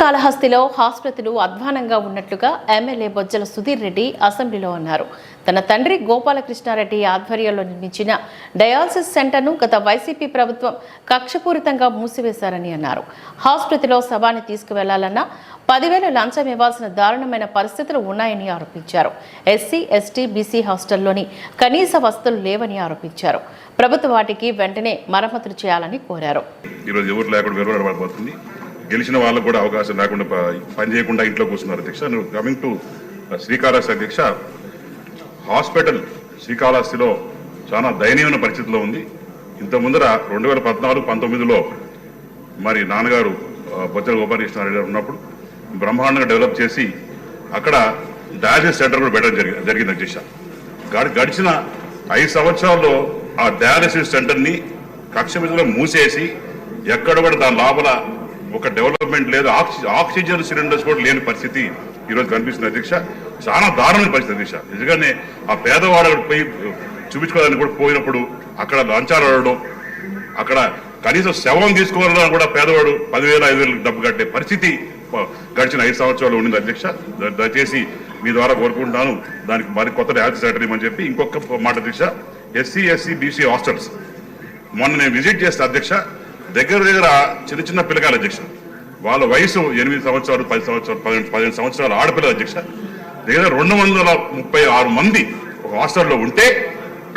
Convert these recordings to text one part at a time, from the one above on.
శ్రీకాళహస్తిలో ఆసుపత్రులు అధ్వానంగా ఉన్నట్లుగా ఎమ్మెల్యే బొజ్జల సుధీర్ రెడ్డి అసెంబ్లీలో అన్నారు. తన తండ్రి గోపాలకృష్ణారెడ్డి ఆధ్వర్యంలో నిర్మించిన డయాలసిస్ సెంటర్ను గత వైసీపీ ప్రభుత్వం కక్షపూరితంగా మూసివేశారని అన్నారు. ఆసుపత్రిలో శవాన్ని తీసుకువెళ్లాలన్నా 10,000 లంచం ఇవ్వాల్సిన దారుణమైన పరిస్థితులు ఉన్నాయని ఆరోపించారు. ఎస్సీ, ఎస్టీ, బీసీ హాస్టల్లోని కనీస వసతులు లేవని ఆరోపించారు. ప్రభుత్వ వాటికి వెంటనే మరమ్మతులు చేయాలని కోరారు. గెలిచిన వాళ్ళకు కూడా అవకాశం లేకుండా పని చేయకుండా ఇంట్లో కూర్చున్నారు. అధ్యక్ష, కమింగ్ టు శ్రీకాళహస్తి అధ్యక్ష, హాస్పిటల్ శ్రీకాళహస్తిలో చాలా దయనీయమైన పరిస్థితిలో ఉంది. ఇంత ముందర 2014-19లో మరి నాన్నగారు బొజ్జల గోపాలకృష్ణారెడ్డి గారు ఉన్నప్పుడు బ్రహ్మాండంగా డెవలప్ చేసి అక్కడ డయాలసిస్ సెంటర్ కూడా పెట్టడం జరిగింది. అధ్యక్ష, గడిచిన 5 సంవత్సరాల్లో ఆ డయాలసిస్ సెంటర్ని కక్ష మీద మూసేసి ఎక్కడ కూడా దాని లోపల ఒక డెవలప్మెంట్ లేదు, ఆక్సిజన్ సిలిండర్స్ కూడా లేని పరిస్థితి ఈరోజు కనిపిస్తుంది. అధ్యక్ష, చాలా దారుణమైన పరిస్థితి. అధ్యక్ష, నిజంగానే ఆ పేదవాడు పోయి చూపించుకోవడానికి కూడా పోయినప్పుడు అక్కడ లంచాలు అడగడం, అక్కడ కనీసం శవం తీసుకోవాలన్నా కూడా పేదవాడు 10,000, 5,000 డబ్బు కట్టే పరిస్థితి గడిచిన 5 సంవత్సరాలు ఉండింది. అధ్యక్ష, దయచేసి మీ ద్వారా కోరుకుంటున్నాను దానికి మరి కొత్త డయాలసిస్ సెంటర్ ఇవ్వమని చెప్పి. ఇంకొక మాట అధ్యక్ష, ఎస్సీ, ఎస్సీ, బీసీ హాస్టల్స్ మొన్న నేను విజిట్ చేస్తే అధ్యక్ష, దగ్గర చిన్న పిల్లకాయలు అధ్యక్ష, వాళ్ళ వయసు 8 సంవత్సరాలు, 10 సంవత్సరాలు, 15 సంవత్సరాలు ఆడపిల్లలు అధ్యక్ష, దగ్గర 236 మంది ఒక హాస్టల్లో ఉంటే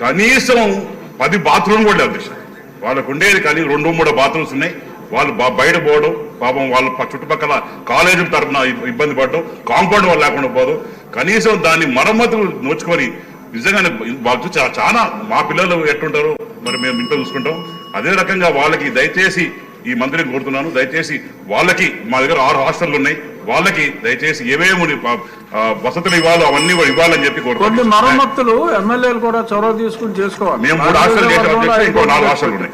కనీసం 10 బాత్రూమ్ కూడా లేదు అధ్యక్ష. వాళ్ళకు ఉండేది కానీ 2-3 బాత్రూమ్స్ ఉన్నాయి. వాళ్ళు బయట పోవడం, పాపం వాళ్ళ చుట్టుపక్కల కాలేజీల తరఫున ఇబ్బంది పడడం, కాంపౌండ్ వాళ్ళు లేకుండా పోవడం, కనీసం దాన్ని మరమ్మతులు నోచుకొని నిజంగానే వాళ్ళు చాలా మా పిల్లలు ఎట్టుంటారో మరి మేము ఇంట్లో చూసుకుంటాం. అదే రకంగా వాళ్ళకి దయచేసి ఈ మంత్రిని కోరుతున్నాను, దయచేసి వాళ్ళకి మా దగ్గర 6 హాస్టళ్లు ఉన్నాయి, వాళ్ళకి దయచేసి ఏమేమి వసతులు ఇవ్వాలో అవన్నీ కూడా ఇవ్వాలని చెప్పి కోరుతున్నాను. మరమ్మతులు ఎమ్మెల్యేలు కూడా చొరవ తీసుకుని చేసుకోవాలి. మేము 3 హాస్టల్ చేసాం అధ్యక్ష, ఇంకో 4 హాస్టల్ ఉన్నాయి.